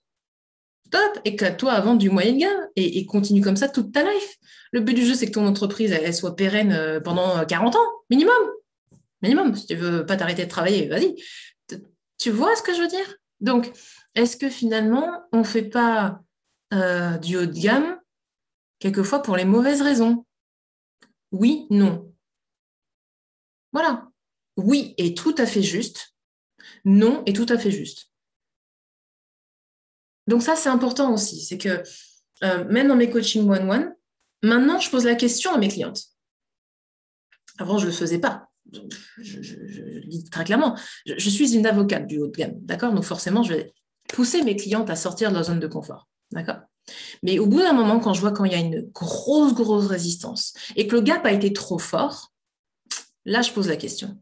stop, et que toi à vendre du moyen de gamme et continue comme ça toute ta life. Le but du jeu, c'est que ton entreprise elle soit pérenne pendant 40 ans, minimum. Minimum. Si tu veux pas t'arrêter de travailler, vas-y. Tu vois ce que je veux dire? Donc, est-ce que finalement, on ne fait pas du haut de gamme quelquefois pour les mauvaises raisons? Oui, non. Voilà. Oui est tout à fait juste. Non est tout à fait juste. Donc ça, c'est important aussi. C'est que même dans mes coachings one-one, maintenant, je pose la question à mes clientes. Avant, je ne le faisais pas. Je le dis très clairement. Je suis une avocate du haut de gamme, d'accord? Donc forcément, je vais pousser mes clientes à sortir de leur zone de confort, d'accord? Mais au bout d'un moment, quand je vois qu'il y a une grosse résistance et que le gap a été trop fort, là, je pose la question.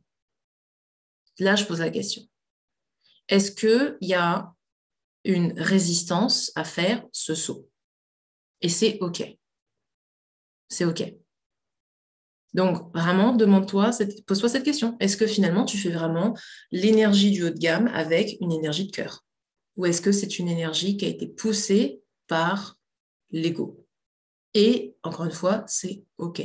Là, je pose la question. Est-ce qu'il y a une résistance à faire ce saut? Et c'est OK. C'est OK. Donc, vraiment, demande-toi, pose-toi cette question. Est-ce que finalement, tu fais vraiment l'énergie du haut de gamme avec une énergie de cœur? Ou est-ce que c'est une énergie qui a été poussée par l'ego? Et encore une fois, c'est OK.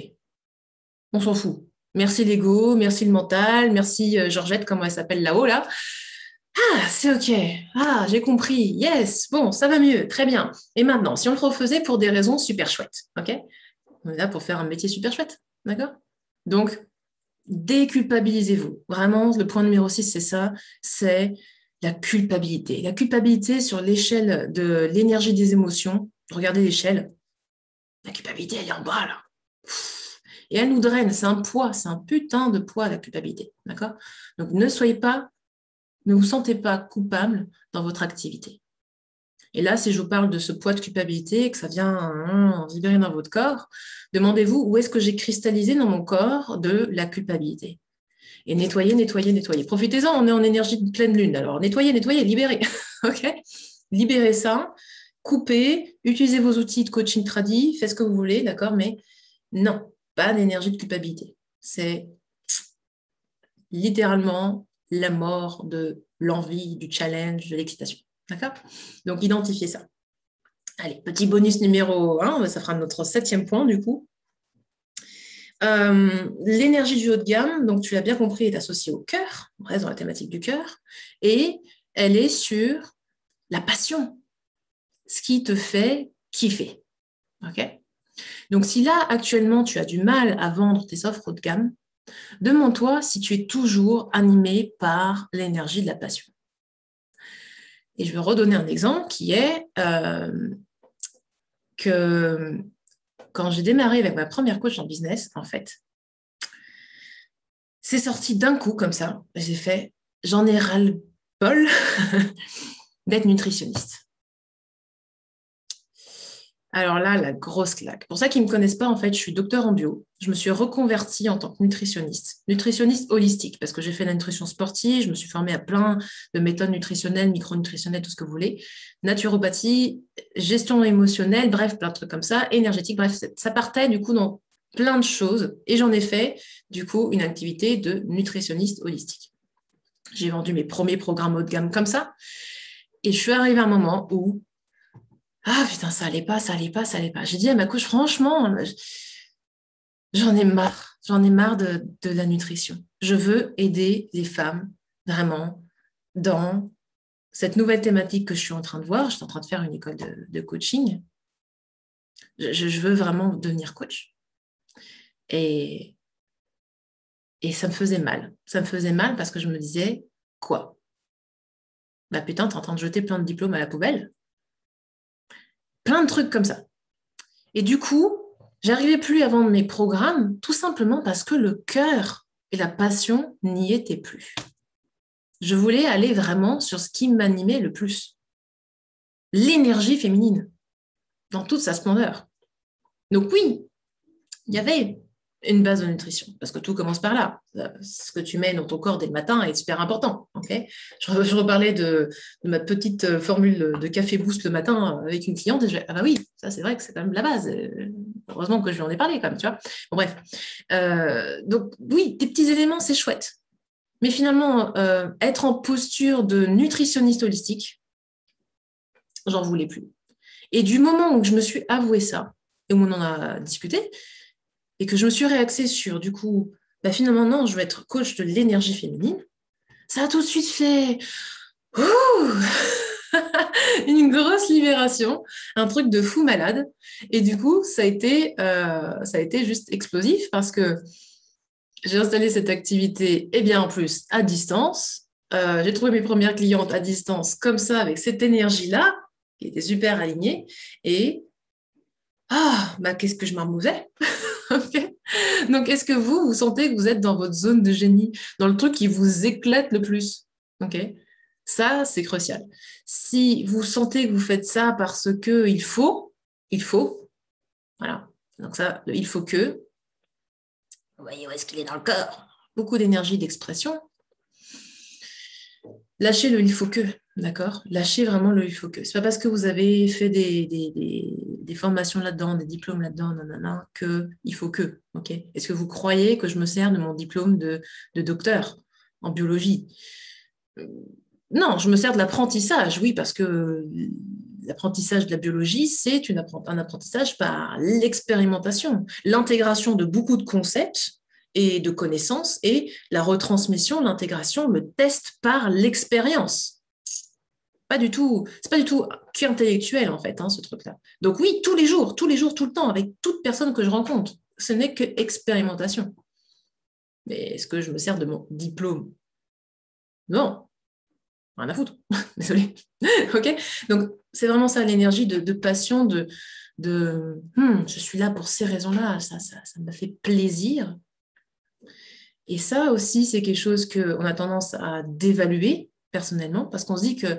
On s'en fout. Merci l'ego, merci le mental, merci Georgette, comment elle s'appelle là-haut, là. Ah, c'est OK. Ah, j'ai compris. Yes. Bon, ça va mieux. Très bien. Et maintenant, si on le refaisait pour des raisons super chouettes, OK? On est là pour faire un métier super chouette. D'accord? Donc, déculpabilisez-vous. Vraiment, le point numéro 6, c'est ça, c'est la culpabilité. La culpabilité sur l'échelle de l'énergie des émotions. Regardez l'échelle. La culpabilité, elle est en bas, là. Et elle nous draine. C'est un poids, c'est un putain de poids, la culpabilité. D'accord? Donc, ne vous sentez pas coupable dans votre activité. Et là, si je vous parle de ce poids de culpabilité, que ça vient vibrer dans votre corps, demandez-vous où est-ce que j'ai cristallisé dans mon corps de la culpabilité. Et nettoyez, nettoyez, nettoyez. Profitez-en, on est en énergie de pleine lune. Alors, nettoyez, nettoyez, libérez. OK? Libérez ça, coupez, utilisez vos outils de coaching tradi, faites ce que vous voulez, d'accord? Mais non, pas d'énergie de culpabilité. C'est littéralement la mort de l'envie, du challenge, de l'excitation. D'accord? Donc, identifiez ça. Allez, petit bonus numéro 1, ça fera notre 7e point du coup. L'énergie du haut de gamme, donc tu l'as bien compris, est associée au cœur, on reste dans la thématique du cœur, et elle est sur la passion, ce qui te fait kiffer. Ok? Donc, si là, actuellement, tu as du mal à vendre tes offres haut de gamme, demande-toi si tu es toujours animé par l'énergie de la passion. Et je vais redonner un exemple qui est que quand j'ai démarré avec ma première coach en business, en fait, c'est sorti d'un coup comme ça. J'ai fait, j'en ai ras-le-bol d'être nutritionniste. Alors là, la grosse claque. Pour ça qu'ils ne me connaissent pas, en fait, je suis docteur en bio. Je me suis reconvertie en tant que nutritionniste holistique, parce que j'ai fait la nutrition sportive, je me suis formée à plein de méthodes nutritionnelles, micronutritionnelles, tout ce que vous voulez, naturopathie, gestion émotionnelle, bref, plein de trucs comme ça, énergétique, bref, ça partait du coup dans plein de choses, et j'en ai fait du coup une activité de nutritionniste holistique. J'ai vendu mes premiers programmes haut de gamme comme ça, et je suis arrivée à un moment où ah putain, ça allait pas, ça allait pas, ça allait pas. J'ai dit à ma coach, franchement, j'en ai marre de la nutrition. Je veux aider les femmes vraiment dans cette nouvelle thématique que je suis en train de voir. Je suis en train de faire une école de coaching. Je veux vraiment devenir coach. Et ça me faisait mal. Ça me faisait mal parce que je me disais, quoi? Bah putain, t'es en train de jeter plein de diplômes à la poubelle. Plein de trucs comme ça. Et du coup, j'arrivais plus à vendre mes programmes, tout simplement parce que le cœur et la passion n'y étaient plus. Je voulais aller vraiment sur ce qui m'animait le plus. L'énergie féminine, dans toute sa splendeur. Donc oui, il y avait une base de nutrition, parce que tout commence par là. Ce que tu mets dans ton corps dès le matin est super important. Okay, je reparlais de ma petite formule de café boost le matin avec une cliente, et je disais, ah bah oui, ça c'est vrai que c'est quand même la base. Heureusement que je lui en ai parlé quand même, tu vois. Bon, bref. Donc oui, des petits éléments, c'est chouette. Mais finalement, être en posture de nutritionniste holistique, j'en voulais plus. Et du moment où je me suis avoué ça, et où on en a discuté, et que je me suis réaxée sur, du coup, bah finalement, non, je vais être coach de l'énergie féminine, ça a tout de suite fait une grosse libération, un truc de fou malade. Et du coup, ça a été juste explosif parce que j'ai installé cette activité, et bien en plus, à distance. J'ai trouvé mes premières clientes à distance, comme ça, avec cette énergie-là, qui était super alignée. Et, bah, qu'est-ce que je m'amusais. Okay. Donc, est-ce que vous sentez que vous êtes dans votre zone de génie, dans le truc qui vous éclate le plus? Okay. Ça, c'est crucial. Si vous sentez que vous faites ça parce que il faut, voilà. Donc ça, il faut que, vous voyez où est-ce qu'il est dans le corps? Beaucoup d'énergie d'expression. Lâchez le il faut que, d'accord? Lâchez vraiment le il faut que. C'est pas parce que vous avez fait des formations là-dedans, des diplômes là-dedans, nanana, que il faut que, ok? Est-ce que vous croyez que je me sers de mon diplôme de docteur en biologie? Non, je me sers de l'apprentissage, oui, parce que l'apprentissage de la biologie, c'est un apprentissage par l'expérimentation, l'intégration de beaucoup de concepts et de connaissances et la retransmission, l'intégration, le test par l'expérience. Pas du tout, c'est pas du tout qu'intellectuel en fait, hein, ce truc-là. Donc oui, tous les jours, tout le temps, avec toute personne que je rencontre, ce n'est que expérimentation. Mais est-ce que je me sers de mon diplôme? Non, rien à foutre. Désolée. Ok. Donc c'est vraiment ça l'énergie de passion, je suis là pour ces raisons-là, ça me fait plaisir. Et ça aussi, c'est quelque chose qu'on a tendance à dévaluer personnellement, parce qu'on se dit que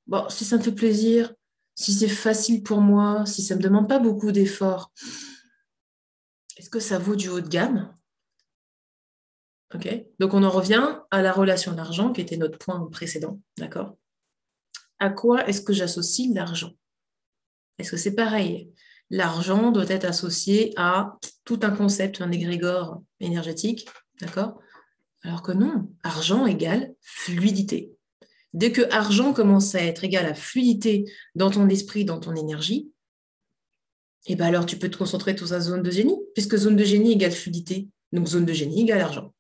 bon, si ça me fait plaisir, si c'est facile pour moi, si ça ne me demande pas beaucoup d'efforts, est-ce que ça vaut du haut de gamme? Okay. Donc on en revient à la relation à l'argent, qui était notre point précédent. D'accord? À quoi est-ce que j'associe l'argent? Est-ce que c'est pareil? L'argent doit être associé à tout un concept, un égrégore énergétique. D'accord? Alors que non, argent égale fluidité. Dès que argent commence à être égal à fluidité dans ton esprit, dans ton énergie, et ben alors tu peux te concentrer sur ta zone de génie, puisque zone de génie égale fluidité, donc zone de génie égale argent.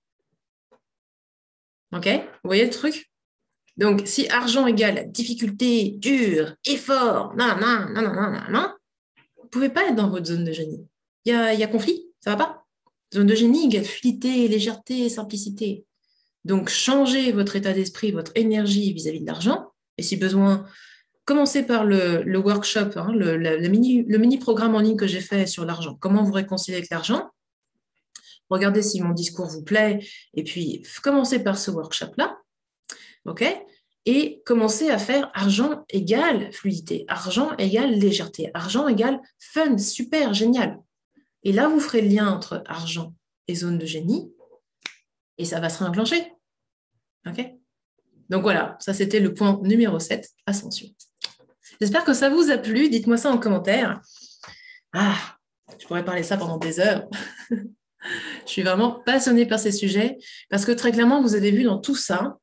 Ok? Vous voyez le truc? Donc, si argent égale difficulté, dur, effort, non, vous ne pouvez pas être dans votre zone de génie. il y a conflit, ça va pas. Zone de génie égale fluidité, légèreté, simplicité. Donc, changez votre état d'esprit, votre énergie vis-à-vis de l'argent. Et si besoin, commencez par le workshop, hein, le mini-programme en ligne que j'ai fait sur l'argent. Comment vous réconcilier avec l'argent? Regardez si mon discours vous plaît. Et puis, commencez par ce workshop-là. OK? Et commencez à faire argent égale fluidité, argent égale légèreté, argent égale fun, super, génial. Et là, vous ferez le lien entre argent et zone de génie et ça va se réenclencher. OK? Donc voilà, ça c'était le point numéro 7, ascension. J'espère que ça vous a plu. Dites-moi ça en commentaire. Ah, je pourrais parler ça pendant des heures. Je suis vraiment passionnée par ces sujets parce que très clairement, vous avez vu dans tout ça,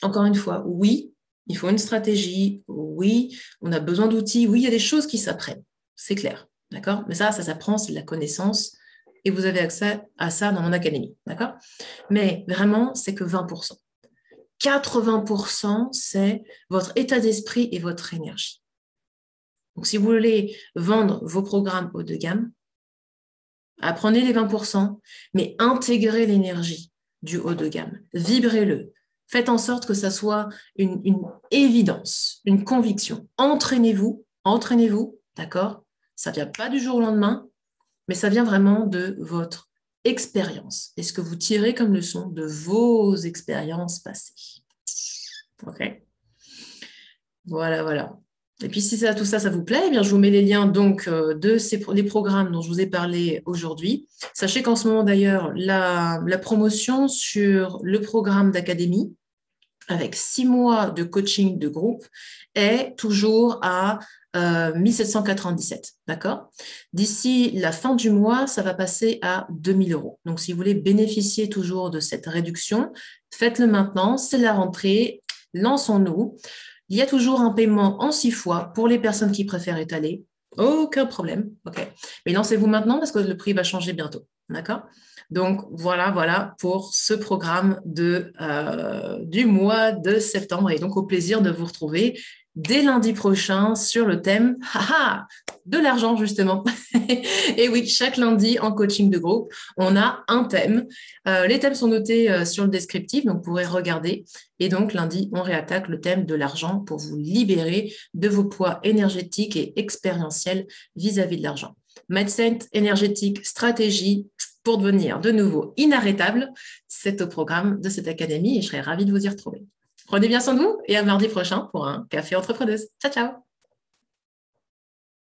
encore une fois, oui, il faut une stratégie, oui, on a besoin d'outils, oui, il y a des choses qui s'apprennent, c'est clair, d'accord? Mais ça s'apprend, c'est de la connaissance et vous avez accès à ça dans mon académie, d'accord? Mais vraiment, c'est que 20%. 80%, c'est votre état d'esprit et votre énergie. Donc, si vous voulez vendre vos programmes haut de gamme, apprenez les 20%, mais intégrez l'énergie du haut de gamme, vibrez-le. Faites en sorte que ça soit une évidence, une conviction. Entraînez-vous, d'accord? Ça ne vient pas du jour au lendemain, mais ça vient vraiment de votre expérience et ce que vous tirez comme leçon de vos expériences passées. OK? Voilà, voilà. Et puis, si tout ça, ça vous plaît, eh bien, je vous mets les liens donc les programmes dont je vous ai parlé aujourd'hui. Sachez qu'en ce moment, d'ailleurs, la promotion sur le programme d'académie, avec 6 mois de coaching de groupe, est toujours à 1797, d'accord? D'ici la fin du mois, ça va passer à 2000 €. Donc, si vous voulez bénéficier toujours de cette réduction, faites-le maintenant, c'est la rentrée, lançons-nous. Il y a toujours un paiement en 6 fois pour les personnes qui préfèrent étaler. Aucun problème, ok. Mais lancez-vous maintenant parce que le prix va changer bientôt, d'accord? Donc, voilà pour ce programme du mois de septembre. Et donc, au plaisir de vous retrouver dès lundi prochain sur le thème de l'argent, justement. Et oui, chaque lundi en coaching de groupe, on a un thème. Les thèmes sont notés sur le descriptif, donc vous pourrez regarder. Et donc, lundi, on réattaque le thème de l'argent pour vous libérer de vos poids énergétiques et expérientiels vis-à-vis de l'argent. Mindset, énergétique, stratégie pour devenir de nouveau inarrêtable. C'est au programme de cette académie et je serai ravie de vous y retrouver. Prenez bien soin de vous et à mardi prochain pour un café entrepreneuse. Ciao, ciao!